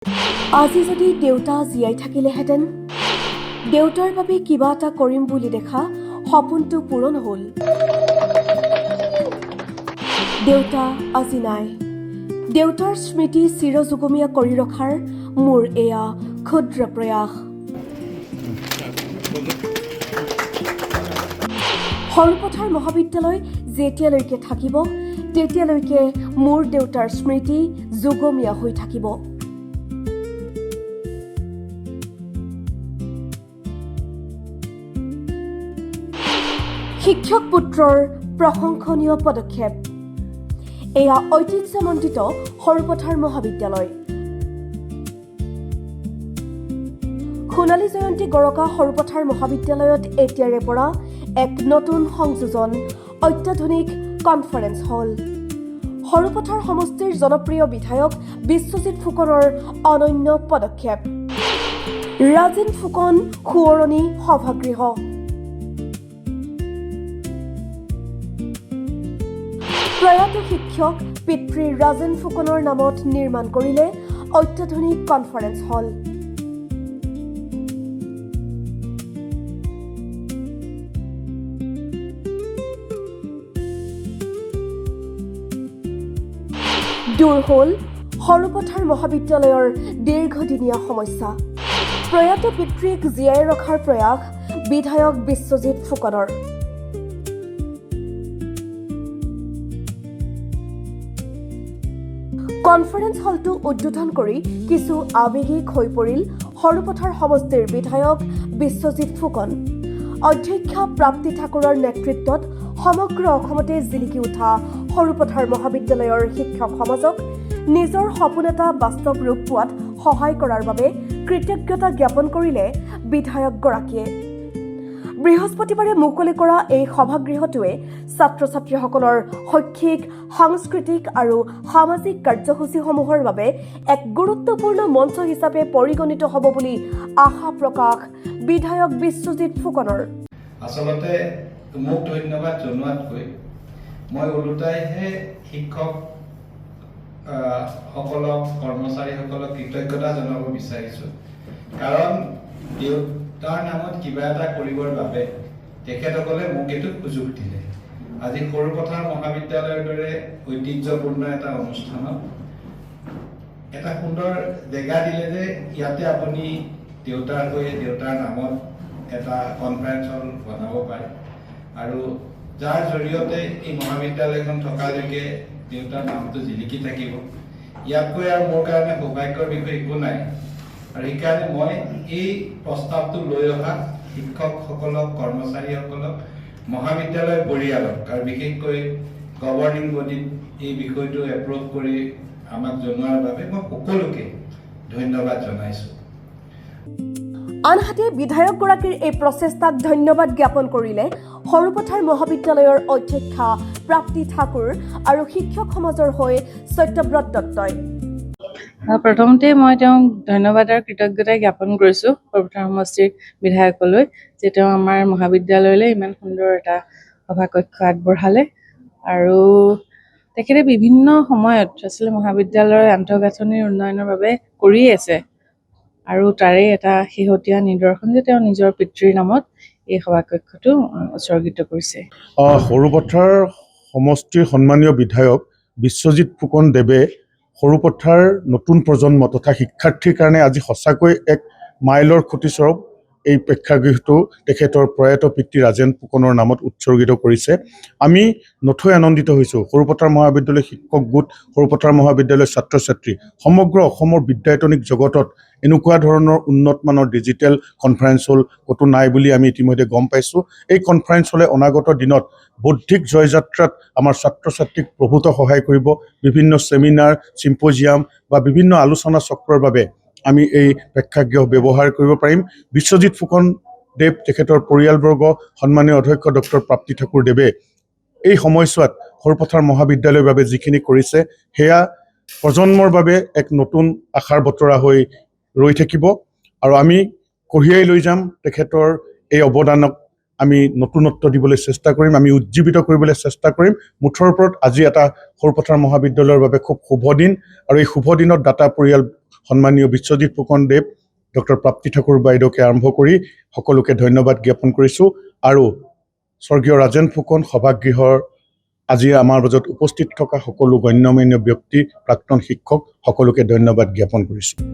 আজি যদি দেউতা জীয়াই থাকিলেহেঁতেন, দেউতাৰ বাবে কিবা এটা কৰিম বুলি দেখা সপোনটো পূৰণ হ'ল। দেউতা আজি নাই। দেউতাৰ স্মৃতি চিৰযুগমীয়া কৰি ৰখাৰ মোৰ এয়া ক্ষুদ্ৰ প্ৰয়াস। সৰুপথাৰ মহাবিদ্যালয় যেতিয়ালৈকে থাকিব, তেতিয়ালৈকে মোৰ দেউতাৰ স্মৃতি যুগমীয়া হৈ থাকিব। শিক্ষক পুত্ৰৰ প্ৰশংসনীয় পদক্ষেপ। এয়া ঐতিহ্যমণ্ডিত সৰুপথাৰ মহাবিদ্যালয়। সোণালী জয়ন্তী গৰকা সৰুপথাৰ মহাবিদ্যালয়ত এতিয়াৰে পৰা এক নতুন সংযোজন, অত্যাধুনিক কনফাৰেন্স হল। সৰুপথাৰ সমষ্টিৰ জনপ্ৰিয় বিধায়ক বিশ্বজিৎ ফুকনৰ অনন্য পদক্ষেপ। ৰাজেন ফুকন সোঁৱৰণী সভাগৃহ। প্ৰয়াত শিক্ষক পিতৃ ৰাজেন ফুকনৰ নামত নিৰ্মাণ কৰিলে অত্যাধুনিক কনফাৰেন্স হল। দূৰ হ'ল সৰুপথাৰ মহাবিদ্যালয়ৰ দীৰ্ঘদিনীয়া সমস্যা। প্ৰয়াত পিতৃক জীয়াই ৰখাৰ প্ৰয়াস বিধায়ক বিশ্বজিৎ ফুকনৰ। কনফাৰেন্স হলটো উদ্বোধন কৰি কিছু আৱেগিক হৈ পৰিল সৰুপথাৰ সমষ্টিৰ বিধায়ক বিশ্বজিৎ ফুকন। অধ্যক্ষা প্ৰাপ্তি ঠাকুৰৰ নেতৃত্বত সমগ্ৰ অসমতে জিলিকি উঠা সৰুপথাৰ মহাবিদ্যালয়ৰ শিক্ষক সমাজক নিজৰ সপোন এটা বাস্তৱ ৰূপ পোৱাত সহায় কৰাৰ বাবে কৃতজ্ঞতা জ্ঞাপন কৰিলে বিধায়কগৰাকীয়ে। বৃহস্পতিবাৰে মুকলি কৰা এই সভাগৃহটোৱে ছাত্ৰ ছাত্ৰীসকলৰ শৈক্ষিক, সাংস্কৃতিক আৰু সামাজিক কাৰ্যসূচীসমূহৰ বাবে এক গুৰুত্বপূৰ্ণ মঞ্চ হিচাপে পৰিগণিত হ'ব বুলি আশা প্ৰকাশ বিধায়ক বিশ্বজিৎ ফুকনৰ। আচলতে মোক ধন্যবাদ জনোৱাতকৈ মই ওলোটাইহে শিক্ষক সকলক, কৰ্মচাৰীসকলক কৃতজ্ঞতা জনাব বিচাৰিছোঁ। কাৰণ দেউতাৰ নামত কিবা এটা কৰিবৰ বাবে তেখেতসকলে মোক এইটো সুযোগ দিলে। আজি সৰুপথাৰ মহাবিদ্যালয়ৰ দৰে ঐতিহ্যপূৰ্ণ এটা অনুষ্ঠানত এটা সুন্দৰ জেগা দিলে যে ইয়াতে আপুনি দেউতাৰ হৈ দেউতাৰ নামত এটা কনফাৰেন্স হল বনাব পাৰে, আৰু যাৰ জৰিয়তে এই মহাবিদ্যালয়খন থকালৈকে দেউতাৰ নামটো জিলিকি থাকিব। ইয়াতকৈ আৰু মোৰ কাৰণে সৌভাগ্যৰ বিষয় একো নাই। আৰু সেইকাৰণে মই এই প্ৰস্তাৱটো লৈ অহা শিক্ষকসকলক, কৰ্মচাৰীসকলক, মহাবিদ্যালয় পৰিয়ালক আৰু বিশেষকৈ গভৰ্ণিং বডিত এই বিষয়টো এপ্ৰুভ কৰি আমাক জনোৱাৰ বাবে মই সকলোকে ধন্যবাদ জনাইছোঁ। আনহাতে বিধায়কগৰাকীৰ এই প্ৰচেষ্টাক ধন্যবাদ জ্ঞাপন কৰিলে সৰুপথাৰ মহাবিদ্যালয়ৰ অধ্যক্ষা প্ৰাপ্তি ঠাকুৰ আৰু শিক্ষক সমাজৰ হৈ সত্যব্ৰত দত্তই। প্ৰথমতে মই তেওঁক ধন্যবাদ আৰু কৃতজ্ঞতা জ্ঞাপন কৰিছোঁ সৰুপথাৰ সমষ্টিৰ বিধায়কলৈ, যে তেওঁ আমাৰ মহাবিদ্যালয়লৈ ইমান সুন্দৰ এটা সভাকক্ষ আগবঢ়ালে। আৰু তেখেতে বিভিন্ন সময়ত আচলতে মহাবিদ্যালয়ৰ আন্তঃগাঁথনিৰ উন্নয়নৰ বাবে কৰিয়ে আছে, আৰু তাৰে এটা শেহতীয়া নিদৰ্শন যে তেওঁ নিজৰ পিতৃৰ নামত এই সভাকক্ষটো উৎসৰ্গিত কৰিছে। সৰুপথাৰ সমষ্টিৰ সন্মানীয় বিধায়ক বিশ্বজিৎ ফুকন দেৱে সৰুপথাৰ নতুন প্ৰজন্ম তথা শিক্ষাৰ্থীৰ কাৰণে আজি সঁচাকৈ এক মাইলৰ খুঁটিস্বৰূপ এই প্ৰেক্ষাগৃহটো তেখেতৰ প্ৰয়াত পিতৃ ৰাজেন ফুকনৰ নামত উৎসৰ্গিত কৰিছে। আমি নথৈ আনন্দিত হৈছোঁ। সৰুপথাৰ মহাবিদ্যালয় শিক্ষক গোট, সৰুপথাৰ মহাবিদ্যালয়ৰ ছাত্ৰ ছাত্ৰী, সমগ্ৰ অসমৰ বিদ্যায়তনিক জগতত এনেকুৱা ধৰণৰ উন্নত মানৰ ডিজিটেল কনফাৰেন্স হল ক'তো নাই বুলি আমি ইতিমধ্যে গম পাইছোঁ। এই কনফাৰেন্স হলে অনাগত দিনত বৌদ্ধিক জয়যাত্ৰাত আমাৰ ছাত্ৰ ছাত্ৰীক প্ৰভূত সহায় কৰিব। বিভিন্ন ছেমিনাৰ, চিম্পজিয়াম বা বিভিন্ন আলোচনা চক্ৰৰ বাবে আমি এই প্ৰেক্ষাগৃহ ব্যৱহাৰ কৰিব পাৰিম। বিশ্বজিৎ ফুকন দেৱ, তেখেতৰ পৰিয়ালবৰ্গ, সন্মানীয় অধ্যক্ষ ডক্টৰ প্ৰাপ্তি ঠাকুৰ দেৱে এই সময়ছোৱাত সৰুপথাৰ মহাবিদ্যালয়ৰ বাবে যিখিনি কৰিছে সেয়া প্ৰজন্মৰ বাবে এক নতুন আশাৰ বতৰা হৈ ৰৈ থাকিব, আৰু আমি কঢ়িয়াই লৈ যাম তেখেতৰ এই অৱদানক। আমি নতুনত্ব দিবলৈ চেষ্টা কৰিম, আমি উজ্জীৱিত কৰিবলৈ চেষ্টা কৰিম। মুঠৰ ওপৰত আজি এটা সৰুপথাৰ মহাবিদ্যালয়ৰ বাবে খুব শুভ দিন, আৰু এই শুভ দিনত দাতা পৰিয়াল সন্মানীয় বিশ্বজিৎ ফুকনদেৱ, ডক্টৰ প্ৰাপ্তি ঠাকুৰ বাইদেউকে আৰম্ভ কৰি সকলোকে ধন্যবাদ জ্ঞাপন কৰিছোঁ। আৰু স্বৰ্গীয় ৰাজেন ফুকন সভাগৃহৰ আজি আমাৰ মাজত উপস্থিত থকা সকলো গণ্যমান্য ব্যক্তি, প্ৰাক্তন শিক্ষক সকলোকে ধন্যবাদ জ্ঞাপন কৰিছোঁ।